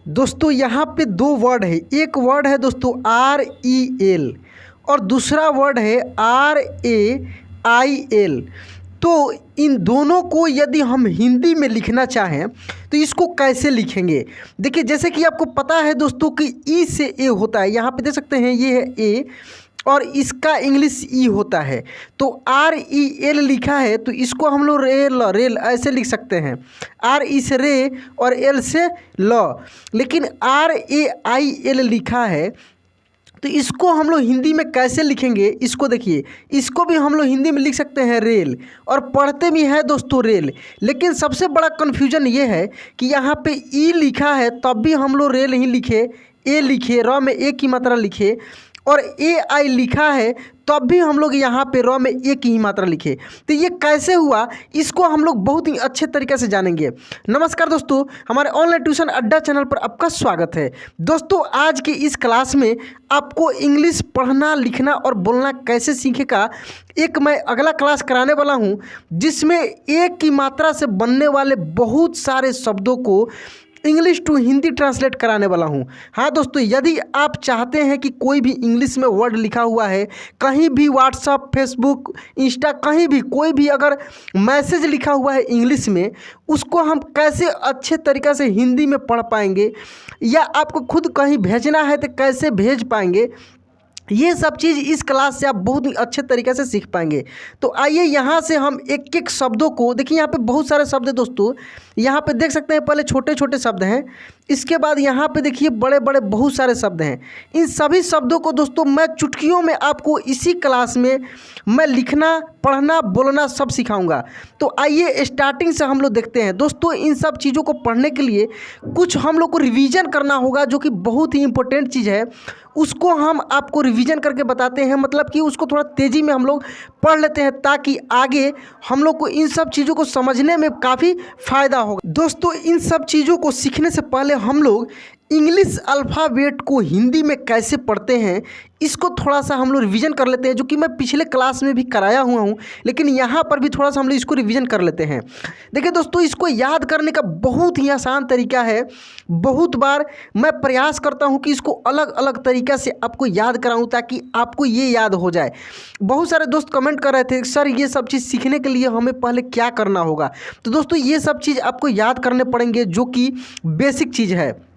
दोस्तों यहाँ पे दो वर्ड है, एक वर्ड है दोस्तों REL और दूसरा वर्ड है RAIL। तो इन दोनों को यदि हम हिंदी में लिखना चाहें तो इसको कैसे लिखेंगे? देखिए, जैसे कि आपको पता है दोस्तों कि ई से ए होता है, यहाँ पे देख सकते हैं ये है ए और इसका इंग्लिश ई होता है। तो REL लिखा है तो इसको हम लोग रेल ऐसे लिख सकते हैं, R ई से रे और L से ल। लेकिन RAIL लिखा है तो इसको हम लोग हिंदी में कैसे लिखेंगे? इसको देखिए, इसको भी हम लोग हिंदी में लिख सकते हैं रेल और पढ़ते भी हैं दोस्तों रेल। लेकिन सबसे बड़ा कन्फ्यूजन ये है कि यहाँ पे ई लिखा है तब भी हम लोग रेल ही लिखे, ए लिखे, र में ए की मात्रा लिखे, और AI लिखा है तब भी हम लोग यहाँ पे र में ए की ही मात्रा लिखे। तो ये कैसे हुआ, इसको हम लोग बहुत ही अच्छे तरीके से जानेंगे। नमस्कार दोस्तों, हमारे ऑनलाइन ट्यूशन अड्डा चैनल पर आपका स्वागत है। दोस्तों, आज के इस क्लास में आपको इंग्लिश पढ़ना, लिखना और बोलना कैसे सीखेगा, एक मैं अगला क्लास कराने वाला हूँ जिसमें एक की मात्रा से बनने वाले बहुत सारे शब्दों को इंग्लिश टू हिंदी ट्रांसलेट कराने वाला हूं। हाँ दोस्तों, यदि आप चाहते हैं कि कोई भी इंग्लिश में वर्ड लिखा हुआ है, कहीं भी व्हाट्सअप, फेसबुक, इंस्टा, कहीं भी कोई भी अगर मैसेज लिखा हुआ है इंग्लिश में, उसको हम कैसे अच्छे तरीक़े से हिंदी में पढ़ पाएंगे, या आपको खुद कहीं भेजना है तो कैसे भेज पाएंगे, ये सब चीज़ इस क्लास से आप बहुत ही अच्छे तरीके से सीख पाएंगे। तो आइए यहाँ से हम एक एक शब्दों को देखिए। यहाँ पे बहुत सारे शब्द हैं दोस्तों, यहाँ पे देख सकते हैं, पहले छोटे छोटे शब्द हैं, इसके बाद यहाँ पे देखिए बड़े बड़े बहुत सारे शब्द हैं। इन सभी शब्दों को दोस्तों मैं चुटकियों में आपको इसी क्लास में मैं लिखना, पढ़ना, बोलना सब सिखाऊंगा। तो आइए स्टार्टिंग से हम लोग देखते हैं। दोस्तों, इन सब चीज़ों को पढ़ने के लिए कुछ हम लोग को रिवीजन करना होगा, जो कि बहुत ही इंपॉर्टेंट चीज़ है। उसको हम आपको रिवीजन करके बताते हैं, मतलब कि उसको थोड़ा तेज़ी में हम लोग पढ़ लेते हैं ताकि आगे हम लोग को इन सब चीज़ों को समझने में काफ़ी फ़ायदा होगा। दोस्तों, इन सब चीज़ों को सीखने से पहले हम लोग इंग्लिश अल्फ़ाबेट को हिंदी में कैसे पढ़ते हैं इसको थोड़ा सा हम लोग रिवीजन कर लेते हैं, जो कि मैं पिछले क्लास में भी कराया हुआ हूँ, लेकिन यहाँ पर भी थोड़ा सा हम लोग इसको रिवीजन कर लेते हैं। देखिए दोस्तों, इसको याद करने का बहुत ही आसान तरीका है। बहुत बार मैं प्रयास करता हूँ कि इसको अलग अलग तरीक़ा से आपको याद कराऊँ ताकि आपको ये याद हो जाए। बहुत सारे दोस्त कमेंट कर रहे थे, सर ये सब चीज़ सीखने के लिए हमें पहले क्या करना होगा? तो दोस्तों, ये सब चीज़ आपको याद करने पड़ेंगे, जो कि बेसिक चीज़ है।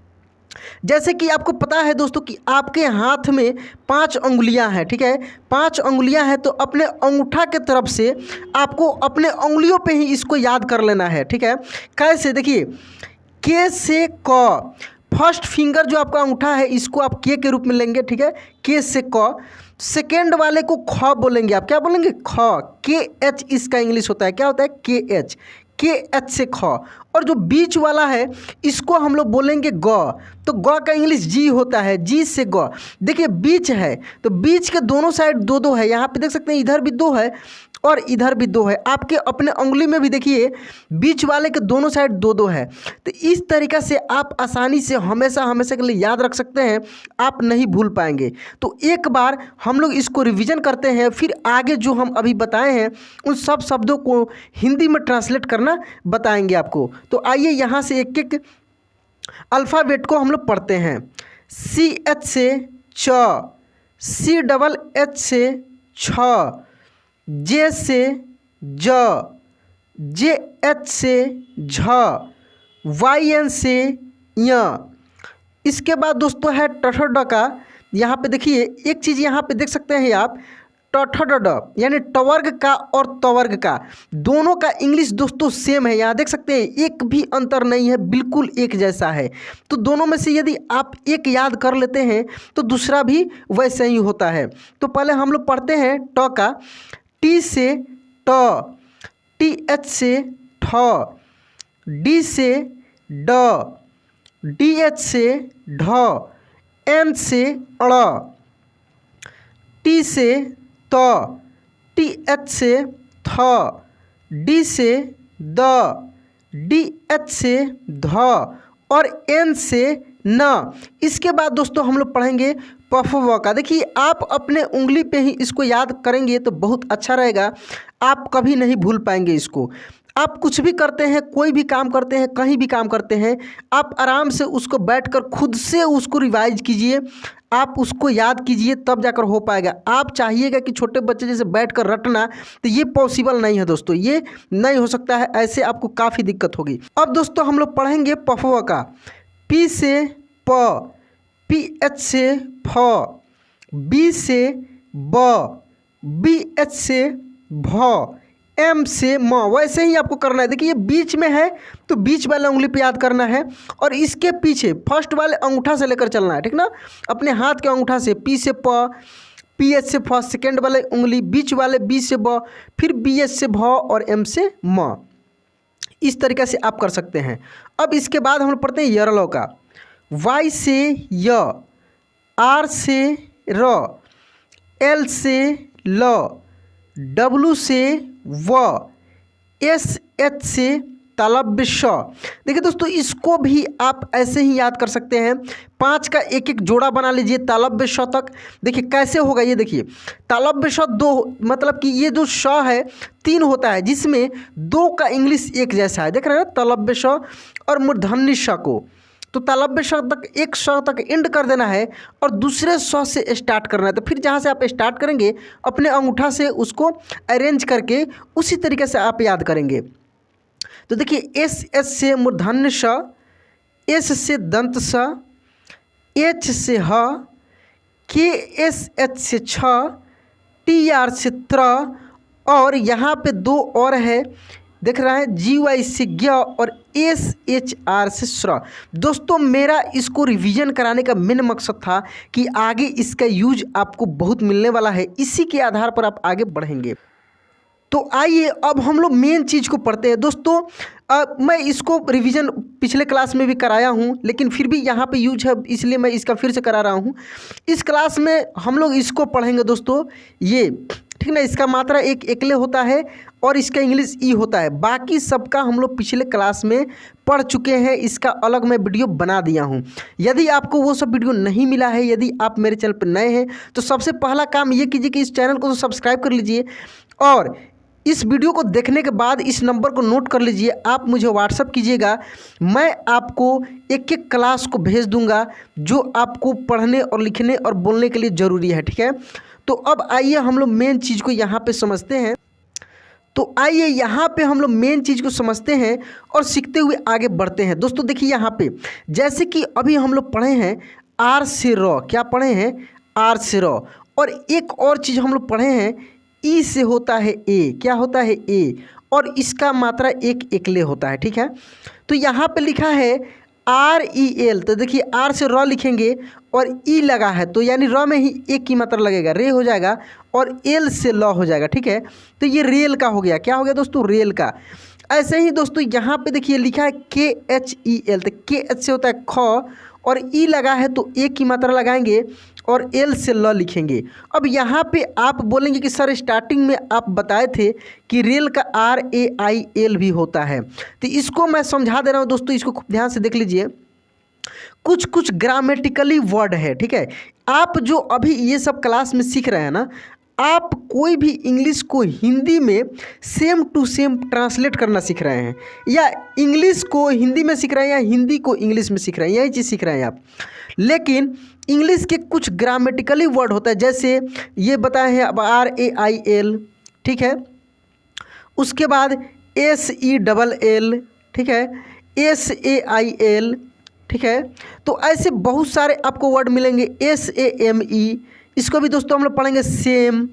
जैसे कि आपको पता है दोस्तों कि आपके हाथ में 5 अंगुलियां हैं, ठीक है? 5 अंगुलियां हैं, तो अपने अंगूठा के तरफ से आपको अपने अंगुलियों पे ही इसको याद कर लेना है, ठीक है? कैसे? देखिए, के से क, फर्स्ट फिंगर जो आपका अंगूठा है इसको आप के रूप में लेंगे, ठीक है? के से क। सेकेंड वाले को ख बोलेंगे, आप क्या बोलेंगे? ख। KH इसका इंग्लिश होता है, क्या होता है? KH। KH से ख। और जो बीच वाला है इसको हम लोग बोलेंगे ग, तो ग का इंग्लिश जी होता है, जी से ग। देखिए, बीच है तो बीच के दोनों साइड दो दो है, यहाँ पे देख सकते हैं, इधर भी 2 है और इधर भी 2 है। आपके अपने उंगली में भी देखिए, बीच वाले के दोनों साइड 2-2 है। तो इस तरीक़ा से आप आसानी से हमेशा हमेशा के लिए याद रख सकते हैं, आप नहीं भूल पाएंगे। तो एक बार हम लोग इसको रिवीजन करते हैं, फिर आगे जो हम अभी बताए हैं उन सब शब्दों को हिंदी में ट्रांसलेट करना बताएंगे आपको। तो आइए यहाँ से एक एक अल्फ़ाबेट को हम लोग पढ़ते हैं। CH से च, CH से छ, J से ज, JH से झ, YN से य। इसके बाद दोस्तों है ट का। यहाँ पे देखिए एक चीज़ यहाँ पे देख सकते हैं आप, ट यानी टवर्ग का और तवर्ग का, दोनों का इंग्लिश दोस्तों सेम है। यहाँ देख सकते हैं एक भी अंतर नहीं है, बिल्कुल एक जैसा है। तो दोनों में से यदि आप एक याद कर लेते हैं तो दूसरा भी वैसे ही होता है। तो पहले हम लोग पढ़ते हैं ट का। T से ट, TH से ठ, D से ड, DH से ढ, N से अड़, T से त, TH से थ, D से द, DH से ध और N से न। इसके बाद दोस्तों हम लोग पढ़ेंगे पफ व का। देखिए, आप अपने उंगली पे ही इसको याद करेंगे तो बहुत अच्छा रहेगा, आप कभी नहीं भूल पाएंगे इसको। आप कुछ भी करते हैं, कोई भी काम करते हैं, कहीं भी काम करते हैं, आप आराम से उसको बैठकर खुद से उसको रिवाइज कीजिए, आप उसको याद कीजिए, तब जाकर हो पाएगा। आप चाहिएगा कि छोटे बच्चे जैसे बैठकर रटना, तो ये पॉसिबल नहीं है दोस्तों, ये नहीं हो सकता है, ऐसे आपको काफ़ी दिक्कत होगी। अब दोस्तों हम लोग पढ़ेंगे पफवा का। पी से प, पी एच से फ, बी से ब, बी एच से भ, एम से म। वैसे ही आपको करना है। देखिए ये बीच में है तो बीच वाले उंगली पे याद करना है, और इसके पीछे फर्स्ट वाले अंगूठा से लेकर चलना है, ठीक ना। अपने हाथ के अंगूठा से पी से प, पी एच से फ, सेकेंड वाले उंगली बीच वाले बी से ब, फिर बी एच से भ और एम से म। इस तरीके से आप कर सकते हैं। अब इसके बाद हम लोग पढ़ते हैं यरलो का। वाई से य, आर से र, एल से ल, डब्लू से व, एस एच से तालव्य श। देखिए दोस्तों इसको भी आप ऐसे ही याद कर सकते हैं। 5 का एक एक जोड़ा बना लीजिए तालव्य श तक। देखिए कैसे होगा ये, देखिए तालव्य श 2, मतलब कि ये जो श है 3 होता है, जिसमें 2 का इंग्लिश एक जैसा है, देख रहे हैं ना, तालव्य श और मूर्धन्य श को। तो तालव्य श तक एक श तक एंड कर देना है और दूसरे श से स्टार्ट करना है। तो फिर जहाँ से आप स्टार्ट करेंगे अपने अंगूठा से उसको अरेंज करके उसी तरीके से आप याद करेंगे। तो देखिए एस एस से मूर्धन्य श, एस से दंत स, एच से ह, के एस एच से छ, टी आर से त्र, और यहाँ पे 2 और है, देख रहा है, जी वाई से ज्ञ और एस एच आर से श्र। दोस्तों मेरा इसको रिवीजन कराने का मेन मकसद था कि आगे इसका यूज आपको बहुत मिलने वाला है, इसी के आधार पर आप आगे बढ़ेंगे। तो आइए अब हम लोग मेन चीज़ को पढ़ते हैं दोस्तों। मैं इसको रिवीजन पिछले क्लास में भी कराया हूँ, लेकिन फिर भी यहाँ पे यूज है इसलिए मैं इसका फिर से करा रहा हूँ। इस क्लास में हम लोग इसको पढ़ेंगे दोस्तों, ये ठीक ना, इसका मात्रा एक एकले होता है और इसका इंग्लिश ई होता है। बाकी सबका हम लोग पिछले क्लास में पढ़ चुके हैं, इसका अलग मैं वीडियो बना दिया हूँ। यदि आपको वो सब वीडियो नहीं मिला है, यदि आप मेरे चैनल पर नए हैं, तो सबसे पहला काम ये कीजिए कि इस चैनल को तो सब्सक्राइब कर लीजिए, और इस वीडियो को देखने के बाद इस नंबर को नोट कर लीजिए, आप मुझे व्हाट्सअप कीजिएगा, मैं आपको एक एक क्लास को भेज दूंगा जो आपको पढ़ने और लिखने और बोलने के लिए ज़रूरी है, ठीक है। तो अब आइए हम लोग मेन चीज़ को यहाँ पे समझते हैं। तो आइए यहाँ पे हम लोग मेन चीज़ को समझते हैं और सीखते हुए आगे बढ़ते हैं। दोस्तों देखिए यहाँ पे जैसे कि अभी हम लोग पढ़े हैं आर से र, क्या पढ़े हैं, आर से र, और एक और चीज़ हम लोग पढ़े हैं ई से होता है ए, क्या होता है ए, और इसका मात्रा एक एकले होता है, ठीक है। तो यहाँ पे लिखा है आर ई एल, तो देखिए आर से र लिखेंगे और ई लगा है तो यानी र में ही एक की मात्रा लगेगा, रे हो जाएगा, और एल से ल हो जाएगा, ठीक है। तो ये रेल का हो गया, क्या हो गया दोस्तों, रेल का। ऐसे ही दोस्तों यहाँ पे देखिए लिखा है के एच ई एल, तो के एच से होता है ख, और ई लगा है तो एक की मात्रा लगाएंगे और एल से ल लिखेंगे। अब यहाँ पे आप बोलेंगे कि सर स्टार्टिंग में आप बताए थे कि रेल का आर ए आई एल भी होता है, तो इसको मैं समझा दे रहा हूँ दोस्तों, इसको खूब ध्यान से देख लीजिए। कुछ कुछ ग्रामेटिकली वर्ड है, ठीक है। आप जो अभी ये सब क्लास में सीख रहे हैं ना, आप कोई भी इंग्लिश को हिंदी में सेम टू सेम ट्रांसलेट करना सीख रहे हैं, या इंग्लिश को हिंदी में सीख रहे हैं, या हिंदी को इंग्लिश में सीख रहे हैं, यही चीज़ सीख रहे हैं आप। लेकिन इंग्लिश के कुछ ग्रामेटिकली वर्ड होता है, जैसे ये बताए हैं अब आर ए आई एल, ठीक है, उसके बाद एस ई डबल एल, ठीक है, एस ए आई एल, ठीक है। तो ऐसे बहुत सारे आपको वर्ड मिलेंगे, एस ए एम ई, इसको भी दोस्तों हम लोग पढ़ेंगे सेम,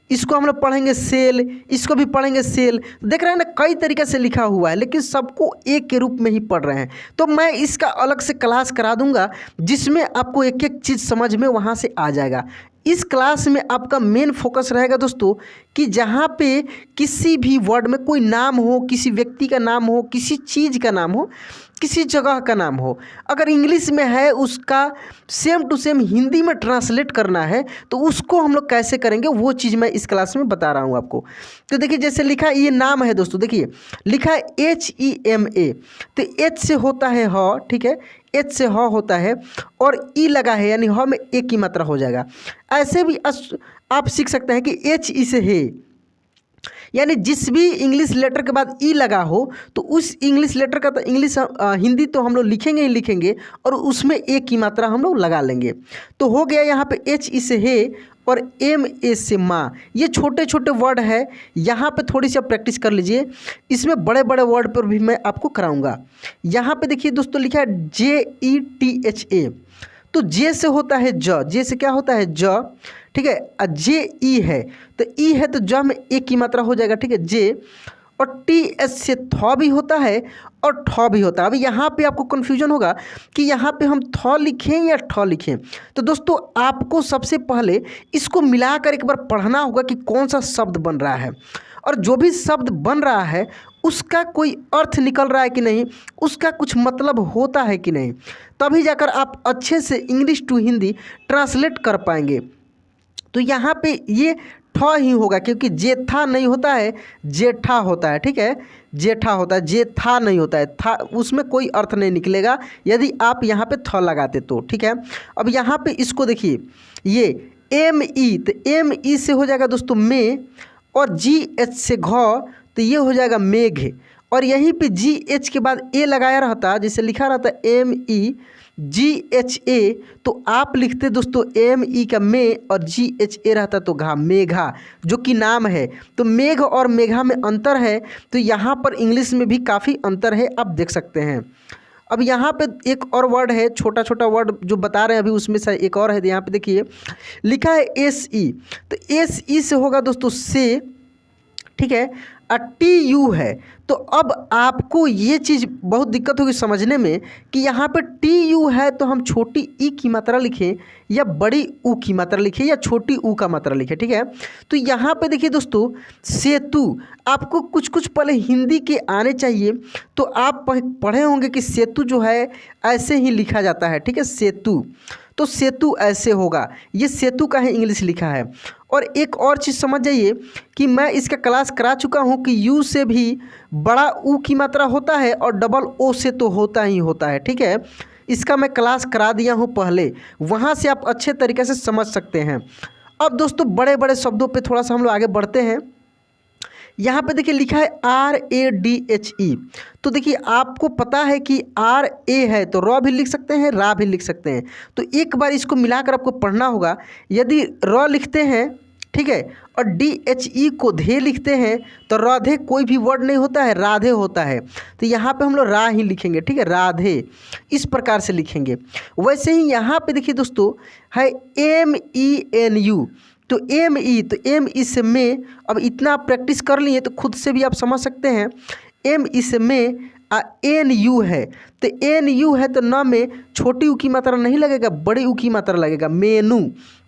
इसको हम लोग पढ़ेंगे सेल, इसको भी पढ़ेंगे सेल। देख रहे हैं ना कई तरीके से लिखा हुआ है, लेकिन सबको एक के रूप में ही पढ़ रहे हैं। तो मैं इसका अलग से क्लास करा दूंगा जिसमें आपको एक एक चीज़ समझ में वहाँ से आ जाएगा। इस क्लास में आपका मेन फोकस रहेगा दोस्तों कि जहाँ पे किसी भी वर्ड में कोई नाम हो, किसी व्यक्ति का नाम हो, किसी चीज़ का नाम हो, किसी जगह का नाम हो, अगर इंग्लिश में है उसका सेम टू सेम हिंदी में ट्रांसलेट करना है तो उसको हम लोग कैसे करेंगे वो चीज़ मैं इस क्लास में बता रहा हूँ आपको। तो देखिए जैसे लिखा है, ये नाम है दोस्तों, देखिए लिखा है एच ई एम ए, तो एच से होता है ह, ठीक है, एच से ह होता है और ई लगा है यानी ह में एक की मात्रा हो जाएगा। ऐसे भी आप सीख सकते हैं कि एच ई से है, यानी जिस भी इंग्लिश लेटर के बाद ई लगा हो तो उस इंग्लिश लेटर का तो इंग्लिश हिंदी तो हम लोग लिखेंगे ही लिखेंगे और उसमें ए की मात्रा हम लोग लगा लेंगे। तो हो गया यहाँ पे एच ई से हे और एम ए से माँ। ये छोटे छोटे वर्ड है, यहाँ पे थोड़ी सी आप प्रैक्टिस कर लीजिए। इसमें बड़े बड़े वर्ड पर भी मैं आपको कराऊंगा। यहाँ पे देखिए दोस्तों लिखा है JETHA, तो जे से होता है ज, जे से क्या होता है ज, ठीक है। जे ई है तो ई है तो ज में ए की मात्रा हो जाएगा, ठीक है, जे। और टी एस से थ भी होता है और ठ भी होता है। अभी यहाँ पे आपको कन्फ्यूजन होगा कि यहाँ पे हम थ लिखें या ठ लिखें। तो दोस्तों आपको सबसे पहले इसको मिलाकर एक बार पढ़ना होगा कि कौन सा शब्द बन रहा है, और जो भी शब्द बन रहा है उसका कोई अर्थ निकल रहा है कि नहीं, उसका कुछ मतलब होता है कि नहीं, तभी जाकर आप अच्छे से इंग्लिश टू हिंदी ट्रांसलेट कर पाएंगे। तो यहाँ पे ये ठ ही होगा, क्योंकि जेठा नहीं होता है, जेठा होता है, ठीक है, जेठा होता है, जेठा नहीं होता है, था उसमें कोई अर्थ नहीं निकलेगा यदि आप यहाँ पे थ लगाते तो, ठीक है। अब यहाँ पे इसको देखिए, ये एम ई, तो एम ई से हो जाएगा दोस्तों में, और जी एच से घ, तो ये हो जाएगा मेघ। और यहीं पे जी एच के बाद ए लगाया रहता, जैसे लिखा रहता MEGHA, तो आप लिखते दोस्तों एम ई का में और GHA रहता तो घा, मेघा, जो कि नाम है। तो मेघ और मेघा में अंतर है, तो यहाँ पर इंग्लिश में भी काफ़ी अंतर है, आप देख सकते हैं। अब यहाँ पे एक और वर्ड है, छोटा छोटा वर्ड जो बता रहे हैं अभी, उसमें से एक और है। यहाँ पे देखिए लिखा है SE, तो SE से होगा दोस्तों से, ठीक है। TU है, तो अब आपको ये चीज़ बहुत दिक्कत होगी समझने में कि यहाँ पे TU है तो हम छोटी ई की मात्रा लिखें या बड़ी ऊ की मात्रा लिखें या छोटी ऊ का मात्रा लिखें, ठीक है। तो यहाँ पे देखिए दोस्तों सेतु, आपको कुछ कुछ पहले हिंदी के आने चाहिए, तो आप पढ़े होंगे कि सेतु जो है ऐसे ही लिखा जाता है, ठीक है, सेतु, तो सेतु ऐसे होगा, ये सेतु का है इंग्लिश लिखा है। और एक और चीज़ समझ जाइए कि मैं इसका क्लास करा चुका हूँ कि यू से भी बड़ा ऊ की मात्रा होता है और डबल ओ से तो होता ही होता है, ठीक है। इसका मैं क्लास करा दिया हूँ पहले, वहाँ से आप अच्छे तरीके से समझ सकते हैं। अब दोस्तों बड़े बड़े शब्दों पे थोड़ा सा हम लोग आगे बढ़ते हैं। यहाँ पे देखिए लिखा है RADHE, तो देखिए आपको पता है कि RA है तो र भी लिख सकते हैं, रा भी लिख सकते हैं। तो एक बार इसको मिलाकर आपको पढ़ना होगा। यदि र लिखते हैं, ठीक है, और DHE को धे लिखते हैं तो राधे कोई भी वर्ड नहीं होता है, राधे होता है। तो यहाँ पे हम लोग रा ही लिखेंगे, ठीक है, राधे, इस प्रकार से लिखेंगे। वैसे ही यहाँ पे देखिए दोस्तों है MENU, तो ME, तो ME से में, अब इतना आप प्रैक्टिस कर लिए तो खुद से भी आप समझ सकते हैं। ME से में NU है, तो NU है तो न में छोटी ऊ की मात्रा नहीं लगेगा, बड़ी ऊ की मात्रा लगेगा, मेनू,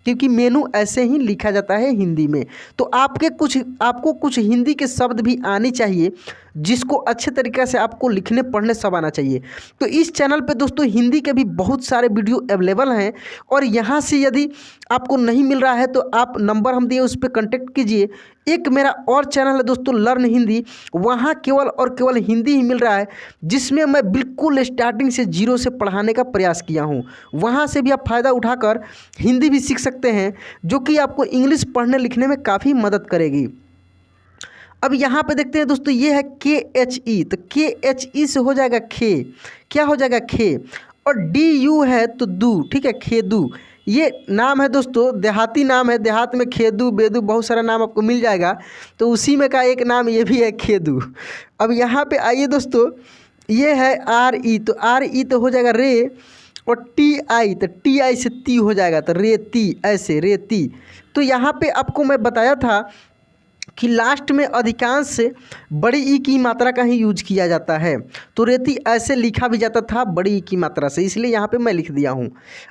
क्योंकि मेनू ऐसे ही लिखा जाता है हिंदी में। तो आपको कुछ हिंदी के शब्द भी आने चाहिए, जिसको अच्छे तरीके से आपको लिखने पढ़ने सब आना चाहिए। तो इस चैनल पे दोस्तों हिंदी के भी बहुत सारे वीडियो अवेलेबल हैं, और यहाँ से यदि आपको नहीं मिल रहा है तो आप नंबर हम दिए उस पर कॉन्टेक्ट कीजिए। एक मेरा और चैनल है दोस्तों लर्न हिंदी, वहाँ केवल और केवल हिंदी ही मिल रहा है, जिसमें मैं बिल्कुल स्टार्टिंग से जीरो से पढ़ाने का प्रयास किया हूँ। वहाँ से भी आप फ़ायदा उठाकर हिंदी भी सीख सकते हैं, जो कि आपको इंग्लिश पढ़ने लिखने में काफ़ी मदद करेगी। अब यहाँ पे देखते हैं दोस्तों, ये है KHE, तो KHE से हो जाएगा खे, क्या हो जाएगा खे, और DU है तो दू, ठीक है, खेदू, ये नाम है दोस्तों, देहाती नाम है, देहात में खेदू बेदू बहुत सारा नाम आपको मिल जाएगा, तो उसी में का एक नाम ये भी है खेदू। अब यहाँ पे आइए दोस्तों, ये है RE, तो RE तो हो जाएगा रे, और TI, तो TI से ती हो जाएगा, तो रेती, ऐसे रेती। तो यहाँ पे आपको मैं बताया था कि लास्ट में अधिकांश से बड़ी ई की मात्रा का ही यूज किया जाता है, तो रेती ऐसे लिखा भी जाता था बड़ी ई की मात्रा से, इसलिए यहाँ पे मैं लिख दिया हूँ।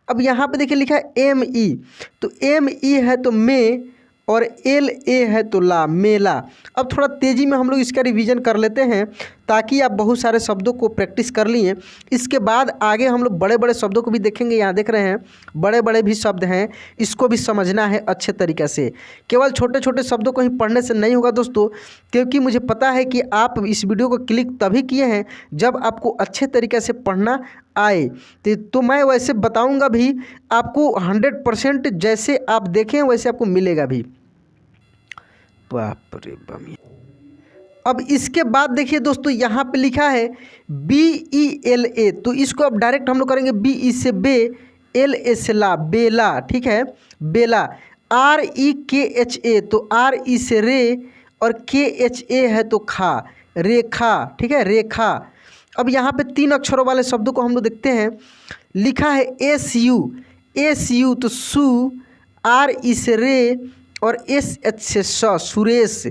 अब यहाँ पे देखिए लिखा है ME, तो ME है तो में, और LA है तो ला, मेला। अब थोड़ा तेज़ी में हम लोग इसका रिवीजन कर लेते हैं, ताकि आप बहुत सारे शब्दों को प्रैक्टिस कर लिए। इसके बाद आगे हम लोग बड़े बड़े शब्दों को भी देखेंगे। यहाँ देख रहे हैं बड़े बड़े भी शब्द हैं, इसको भी समझना है अच्छे तरीक़े से। केवल छोटे छोटे शब्दों को ही पढ़ने से नहीं होगा दोस्तों, क्योंकि मुझे पता है कि आप इस वीडियो को क्लिक तभी किए हैं जब आपको अच्छे तरीक़े से पढ़ना आए। तो मैं वैसे बताऊँगा भी आपको 100%, जैसे आप देखें वैसे आपको मिलेगा भी। बाप रे बम। अब इसके बाद देखिए दोस्तों यहाँ पे लिखा है BELA, तो इसको अब डायरेक्ट हम लोग करेंगे BE से बे, LA से ला, बेला, ठीक है, बेला। REKHA, तो RE से रे और KHA है तो खा, रेखा, ठीक है, रेखा। अब यहाँ पे 3 अक्षरों वाले शब्दों को हम लोग देखते हैं। लिखा है SU तो सु, RE से रे और SH से स, सुरेश,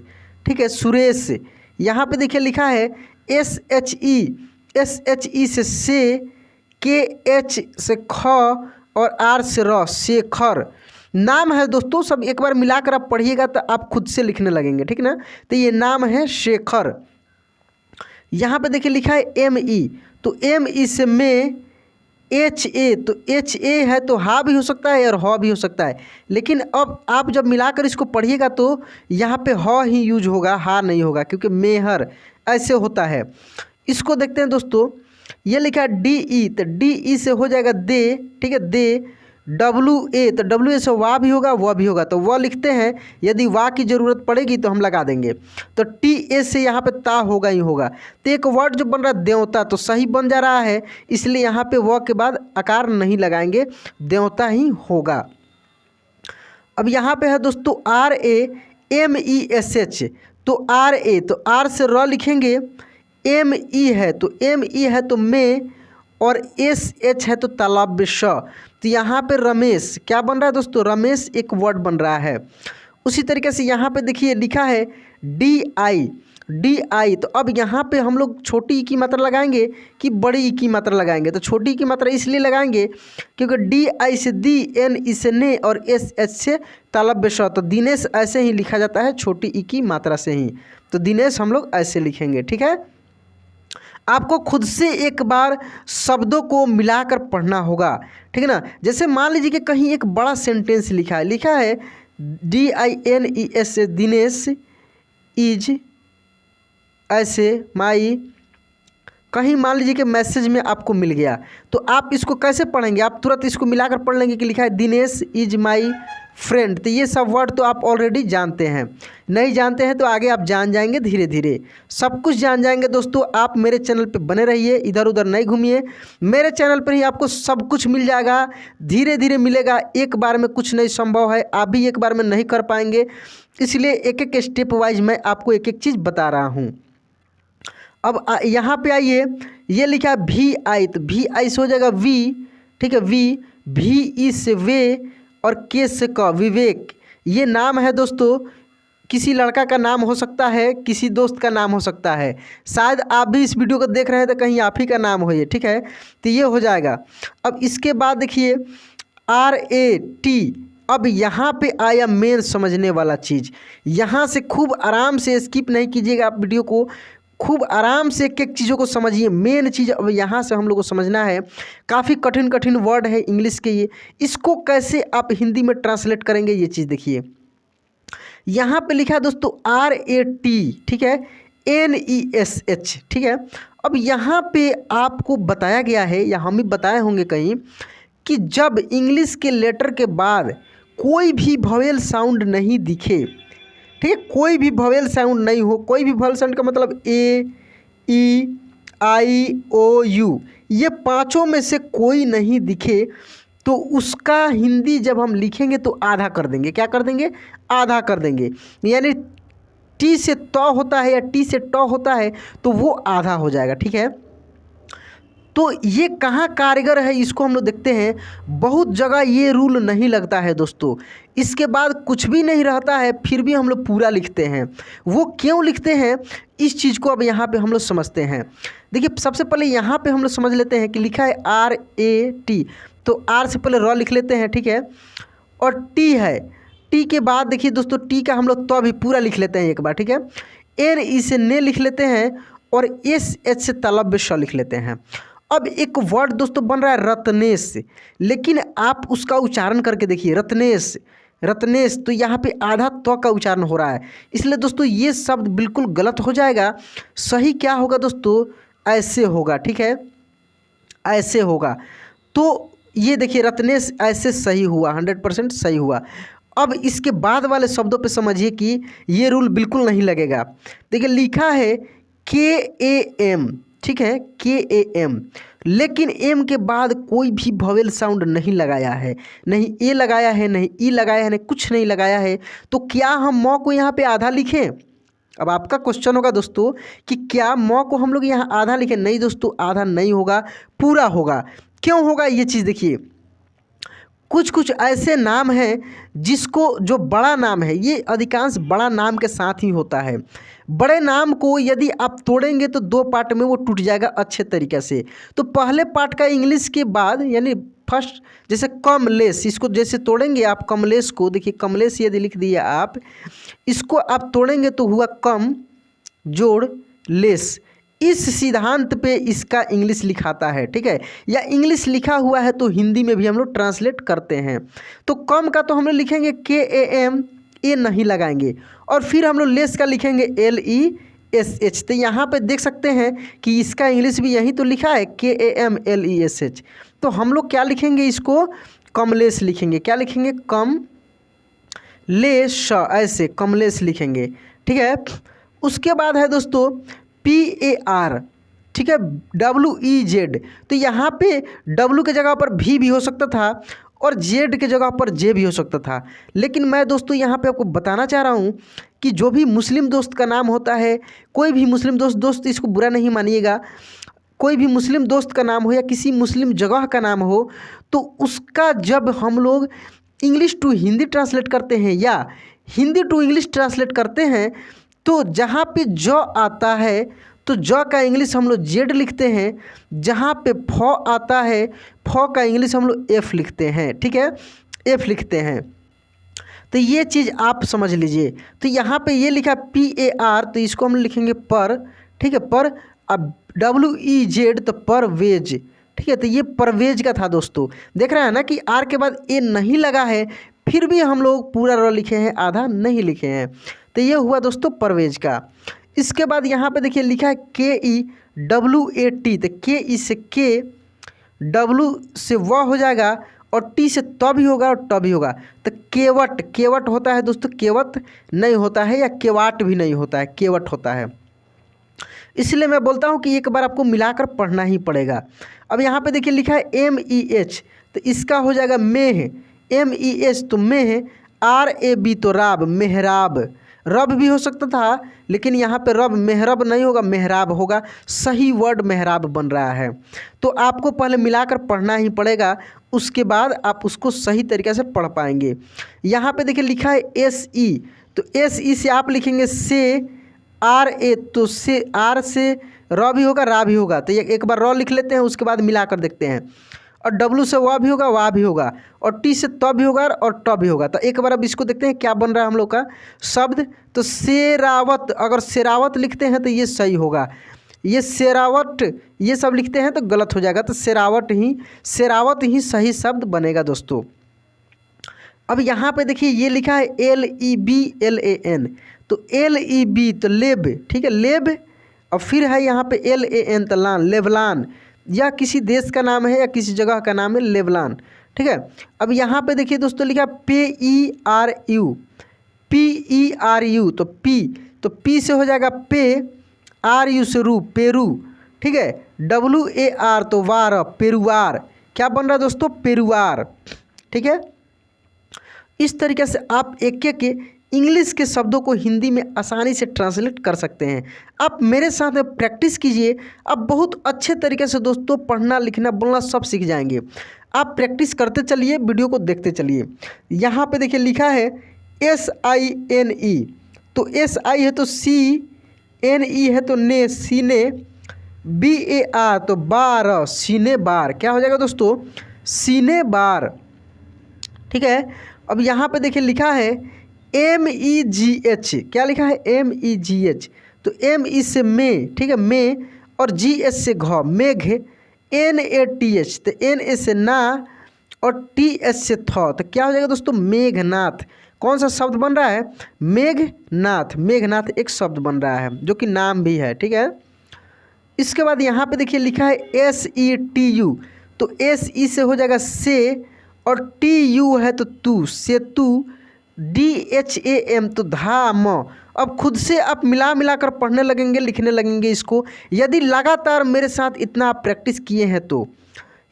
ठीक है, सुरेश। यहाँ पे देखिए लिखा है SHE से KH से ख और R से र, शेखर। नाम है दोस्तों, सब एक बार मिलाकर आप पढ़िएगा तो आप खुद से लिखने लगेंगे, ठीक ना। तो ये नाम है शेखर। यहाँ पे देखिए लिखा है ME, तो ME से में, HA, तो HA है तो हा भी हो सकता है और ह भी हो सकता है, लेकिन अब आप जब मिलाकर इसको पढ़िएगा तो यहाँ पे ह ही यूज होगा, हा नहीं होगा, क्योंकि मेहर ऐसे होता है। इसको देखते हैं दोस्तों, ये लिखा है DE, तो DE से हो जाएगा दे, ठीक है, दे। WA, तो WA से वाह भी होगा, वह भी होगा, तो वह लिखते हैं। यदि वाह की ज़रूरत पड़ेगी तो हम लगा देंगे। तो TA से यहाँ पे ता होगा ही होगा। तो एक वर्ड जो बन रहा है देवता, तो सही बन जा रहा है, इसलिए यहाँ पे वह के बाद आकार नहीं लगाएंगे, देवता ही होगा। अब यहाँ पे है दोस्तों RAMESH, तो RA, तो R से र लिखेंगे, ME है तो ME है तो में और SH है तो तालाब श। तो यहाँ पे रमेश क्या बन रहा है दोस्तों, रमेश एक वर्ड बन रहा है। उसी तरीके से यहाँ पे देखिए लिखा है DI, तो अब यहाँ पे हम लोग छोटी ई की मात्रा लगाएंगे कि बड़ी ई की मात्रा लगाएंगे। तो छोटी ई की मात्रा इसलिए लगाएंगे क्योंकि DI से दी, NE से ने और SH से तालब श, तो दिनेश ऐसे ही लिखा जाता है, छोटी ई की मात्रा से ही। तो दिनेश हम लोग ऐसे लिखेंगे, ठीक है। आपको खुद से एक बार शब्दों को मिलाकर पढ़ना होगा, ठीक है ना। जैसे मान लीजिए कि कहीं एक बड़ा सेंटेंस लिखा है DINES, दिनेश इज ऐसे माई, कहीं मान लीजिए कि मैसेज में आपको मिल गया, तो आप इसको कैसे पढ़ेंगे, आप तुरंत इसको मिलाकर पढ़ लेंगे कि लिखा है दिनेश इज माई फ्रेंड। तो ये सब वर्ड तो आप ऑलरेडी जानते हैं, नहीं जानते हैं तो आगे आप जान जाएंगे, धीरे धीरे सब कुछ जान जाएंगे। दोस्तों आप मेरे चैनल पे बने रहिए, इधर उधर नहीं घूमिए, मेरे चैनल पर ही आपको सब कुछ मिल जाएगा, धीरे धीरे मिलेगा। एक बार में कुछ नहीं संभव है, आप भी एक बार में नहीं कर पाएंगे, इसलिए एक एक स्टेप वाइज मैं आपको एक एक चीज़ बता रहा हूँ। अब यहाँ पे आइए, ये लिखा है VI, तो VI से हो जाएगा V, ठीक है, VE से वे और K से क, विवेक। ये नाम है दोस्तों, किसी लड़का का नाम हो सकता है, किसी दोस्त का नाम हो सकता है, शायद आप भी इस वीडियो को देख रहे हैं तो कहीं आप ही का नाम हो ये, ठीक है। तो ये हो जाएगा। अब इसके बाद देखिए RAT, अब यहाँ पे आया मेन समझने वाला चीज़। यहाँ से खूब आराम से स्किप नहीं कीजिएगा, आप वीडियो को खूब आराम से एक एक चीज़ों को समझिए। मेन चीज़ अब यहाँ से हम लोग को समझना है। काफ़ी कठिन कठिन वर्ड है इंग्लिश के ये, इसको कैसे आप हिंदी में ट्रांसलेट करेंगे ये चीज़ देखिए। यहाँ पे लिखा है दोस्तों RAT, ठीक है, NESH, ठीक है। अब यहाँ पे आपको बताया गया है, या हम ही बताए होंगे कहीं, कि जब इंग्लिश के लेटर के बाद कोई भी वोवेल साउंड नहीं दिखे, ठीक है, कोई भी वोवेल साउंड नहीं हो, कोई भी वोवेल साउंड का मतलब A, E, I, O, U, ये पांचों में से कोई नहीं दिखे, तो उसका हिंदी जब हम लिखेंगे तो आधा कर देंगे। क्या कर देंगे, आधा कर देंगे। यानी T से त होता है या T से ट होता है तो वो आधा हो जाएगा, ठीक है। तो ये कहाँ कारगर है इसको हम लोग देखते हैं। बहुत जगह ये रूल नहीं लगता है दोस्तों, इसके बाद कुछ भी नहीं रहता है, फिर भी हम लोग पूरा लिखते हैं। वो क्यों लिखते हैं इस चीज़ को अब यहाँ पे हम लोग समझते हैं। देखिए सबसे पहले यहाँ पे हम लोग समझ लेते हैं कि लिखा है RAT, तो R से पहले र लिख लेते हैं, ठीक है, और T है, T के बाद देखिए दोस्तों T का हम लोग तो भी पूरा लिख लेते हैं एक बार, ठीक है। NE से ने लिख लेते हैं और SH से तालब श लिख लेते हैं। अब एक वर्ड दोस्तों बन रहा है रत्नेश, लेकिन आप उसका उच्चारण करके देखिए, रत्नेश, रत्नेश, तो यहाँ पे आधा तो का उच्चारण हो रहा है, इसलिए दोस्तों ये शब्द बिल्कुल गलत हो जाएगा। सही क्या होगा दोस्तों, ऐसे होगा, ठीक है, ऐसे होगा। तो ये देखिए रत्नेश ऐसे सही हुआ, 100% सही हुआ। अब इसके बाद वाले शब्दों पे समझिए कि ये रूल बिल्कुल नहीं लगेगा। देखिए लिखा है KAM, ठीक है, KAM, लेकिन एम के बाद कोई भी वोवेल साउंड नहीं लगाया है, नहीं ए लगाया है, नहीं ई लगाया है, नहीं कुछ नहीं लगाया है। तो क्या हम मौ को यहाँ पे आधा लिखें? अब आपका क्वेश्चन होगा दोस्तों कि क्या मौ को हम लोग यहाँ आधा लिखें? नहीं दोस्तों, आधा नहीं होगा, पूरा होगा। क्यों होगा ये चीज़ देखिए, कुछ कुछ ऐसे नाम हैं जिसको, जो बड़ा नाम है, ये अधिकांश बड़ा नाम के साथ ही होता है। बड़े नाम को यदि आप तोड़ेंगे तो 2 पार्ट में वो टूट जाएगा अच्छे तरीके से। तो पहले पार्ट का इंग्लिश के बाद यानी फर्स्ट, जैसे कमलेश, इसको जैसे तोड़ेंगे आप कमलेश को, देखिए कमलेश यदि लिख दिया आप, इसको आप तोड़ेंगे तो हुआ कम जोड़ लेस। इस सिद्धांत पे इसका इंग्लिश लिखाता है, ठीक है, या इंग्लिश लिखा हुआ है तो हिंदी में भी हम लोग ट्रांसलेट करते हैं। तो कम का तो हम लोग लिखेंगे KAM, ए नहीं लगाएंगे, और फिर हम लोग लेस का लिखेंगे LESH। तो यहाँ पे देख सकते हैं कि इसका इंग्लिश भी यही तो लिखा है KAM LESH। तो हम लोग क्या लिखेंगे, इसको कमलेश लिखेंगे। क्या लिखेंगे? कम लेश, ऐसे कमलेश लिखेंगे, ठीक है। उसके बाद है दोस्तों PAR, ठीक है, WEZ। तो यहाँ पे W के जगह पर भी हो सकता था और Z के जगह पर J भी हो सकता था, लेकिन मैं दोस्तों यहाँ पे आपको बताना चाह रहा हूँ कि जो भी मुस्लिम दोस्त का नाम होता है, कोई भी मुस्लिम दोस्त इसको बुरा नहीं मानिएगा, कोई भी मुस्लिम दोस्त का नाम हो या किसी मुस्लिम जगह का नाम हो, तो उसका जब हम लोग इंग्लिश टू हिंदी ट्रांसलेट करते हैं या हिंदी टू इंग्लिश ट्रांसलेट करते हैं, तो जहाँ पे ज आता है तो ज का इंग्लिश हम लोग जेड लिखते हैं, जहाँ पे फ आता है फ का इंग्लिश हम लोग एफ लिखते हैं, ठीक है, एफ लिखते हैं। तो ये चीज़ आप समझ लीजिए। तो यहाँ पे ये लिखा PAR, तो इसको हम लिखेंगे पर, ठीक है, पर। अब WEZ तो परवेज, ठीक है, तो ये परवेज का था दोस्तों। देख रहे हैं ना कि आर के बाद ए नहीं लगा है, फिर भी हम लोग पूरा र लिखे हैं, आधा नहीं लिखे हैं। तो ये हुआ दोस्तों परवेज का। इसके बाद यहाँ पे देखिए लिखा है KEWAT, तो KE से K, W से व हो जाएगा और T से त भी होगा और ट भी होगा। तो केवट, केवट होता है दोस्तों, केवट नहीं होता है, या केवाट भी नहीं होता है, केवट होता है। इसलिए मैं बोलता हूँ कि एक बार आपको मिलाकर पढ़ना ही पड़ेगा। अब यहाँ पे देखिए लिखा है MEH, तो इसका हो जाएगा मेह, MEH तो मेह, RAB तो राब, मेहराब। रब भी हो सकता था, लेकिन यहाँ पे रब, मेहरब नहीं होगा, मेहराब होगा। सही वर्ड मेहराब बन रहा है। तो आपको पहले मिलाकर पढ़ना ही पड़ेगा, उसके बाद आप उसको सही तरीके से पढ़ पाएंगे। यहाँ पे देखिए लिखा है SE, तो SE से आप लिखेंगे से RA, तो से आर से र भी होगा, रा भी होगा। तो एक बार र लिख लेते हैं, उसके बाद मिलाकर देखते हैं। और W से वा भी होगा, वा भी होगा, और T से त भी होगा और ट भी होगा। तो एक बार अब इसको देखते हैं क्या बन रहा है हम लोग का शब्द। तो शेरावत, अगर शेरावत लिखते हैं तो ये सही होगा, ये शेरावट ये सब लिखते हैं तो गलत हो जाएगा। तो शेरावत ही सही शब्द बनेगा दोस्तों। अब यहाँ पे देखिए ये लिखा है LEBLAN, तो LEB तो लेब, ठीक है, लेब। और फिर है यहाँ पे LAN तो लान, लेबलान, या किसी देश का नाम है या किसी जगह का नाम है लेबलान, ठीक है। अब यहाँ पे देखिए दोस्तों लिखा PERU, PERU तो P से हो जाएगा पे, RU से रू, पेरू, ठीक है। WAR तो वार, पेरुवार। क्या बन रहा है दोस्तों? पेरुवार, ठीक है। इस तरीके से आप एक एक इंग्लिश के शब्दों को हिंदी में आसानी से ट्रांसलेट कर सकते हैं। आप मेरे साथ में प्रैक्टिस कीजिए, आप बहुत अच्छे तरीके से दोस्तों पढ़ना लिखना बोलना सब सीख जाएंगे। आप प्रैक्टिस करते चलिए, वीडियो को देखते चलिए। यहाँ पे देखिए लिखा है SINE, तो SI है तो CNE है तो ने, सीने। BAR तो बार, सीने बार। क्या हो जाएगा दोस्तों? सीने बार, ठीक है। अब यहाँ पे देखिए लिखा है MEGH, क्या लिखा है? MEGH, तो ME से में, ठीक है, में, और GH से घ, मेघ। NATH, तो NA से ना और TH से थ, तो क्या हो जाएगा दोस्तों? मेघनाथ। कौन सा शब्द बन रहा है? मेघनाथ, मेघनाथ एक शब्द बन रहा है जो कि नाम भी है, ठीक है। इसके बाद यहाँ पे देखिए लिखा है SETU, तो SE से हो जाएगा से, और TU है तो तू, सेतु। DHAM तो धाम। अब खुद से आप मिला कर पढ़ने लगेंगे, लिखने लगेंगे इसको, यदि लगातार मेरे साथ इतना आप प्रैक्टिस किए हैं तो।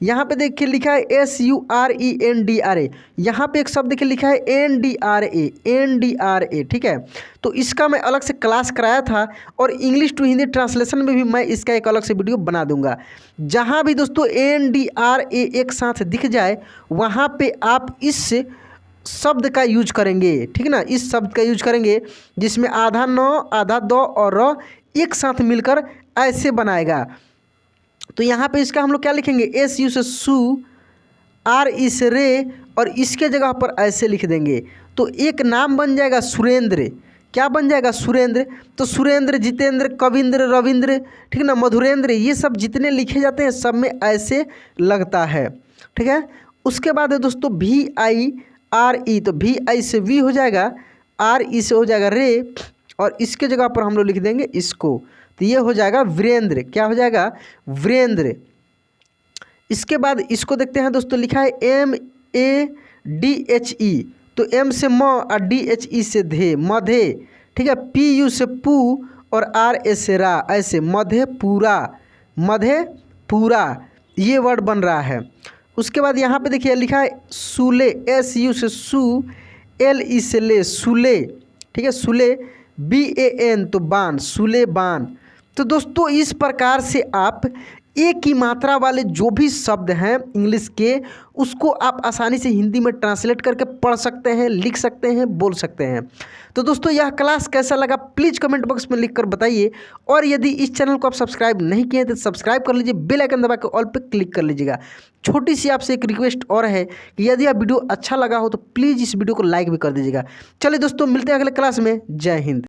यहाँ पे देखिए लिखा है SURENDRA, यहाँ पे एक शब्द देखिए लिखा है NDRA, ठीक है। तो इसका मैं अलग से क्लास कराया था और इंग्लिश टू हिंदी ट्रांसलेशन में भी मैं इसका एक अलग से वीडियो बना दूंगा। जहाँ भी दोस्तों NDRA एक साथ दिख जाए वहाँ पे आप इस शब्द का यूज करेंगे, ठीक है ना, इस शब्द का यूज करेंगे जिसमें आधा न आधा द और र एक साथ मिलकर ऐसे बनाएगा। तो यहाँ पे इसका हम लोग क्या लिखेंगे, SU से सु, R से रे, और इसके जगह पर ऐसे लिख देंगे तो एक नाम बन जाएगा सुरेंद्र। क्या बन जाएगा, सुरेंद्र। तो सुरेंद्र, जितेंद्र, कविंद्र, रविंद्र, ठीक है ना, मधुरेंद्र, ये सब जितने लिखे जाते हैं सब में ऐसे लगता है, ठीक है। उसके बाद है दोस्तों VIRE, तो VI से वी हो जाएगा, RE से हो जाएगा रे, और इसके जगह पर हम लोग लिख देंगे इसको, तो ये हो जाएगा वीरेंद्र। क्या हो जाएगा, वीरेंद्र। इसके बाद इसको देखते हैं दोस्तों, लिखा है MADHE, तो M से म और DHE से धे, मधे, ठीक है। PU से पू और RA से रा, ऐसे मधेपुरा, मधेपुरा ये वर्ड बन रहा है। उसके बाद यहाँ पे देखिए लिखा है सूले, SU से सू, LE से ले, सूले, ठीक है, सूले, BAN तो बान, सूले बान। तो दोस्तों इस प्रकार से आप एक ही मात्रा वाले जो भी शब्द हैं इंग्लिश के, उसको आप आसानी से हिंदी में ट्रांसलेट करके पढ़ सकते हैं, लिख सकते हैं, बोल सकते हैं। तो दोस्तों यह क्लास कैसा लगा प्लीज़ कमेंट बॉक्स में लिखकर बताइए, और यदि इस चैनल को आप सब्सक्राइब नहीं किए तो सब्सक्राइब कर लीजिए, बेल आइकन दबा के ऑल पे क्लिक कर लीजिएगा। छोटी सी आपसे एक रिक्वेस्ट और है कि यदि आप वीडियो अच्छा लगा हो तो प्लीज़ इस वीडियो को लाइक भी कर दीजिएगा। चलिए दोस्तों मिलते हैं अगले क्लास में, जय हिंद।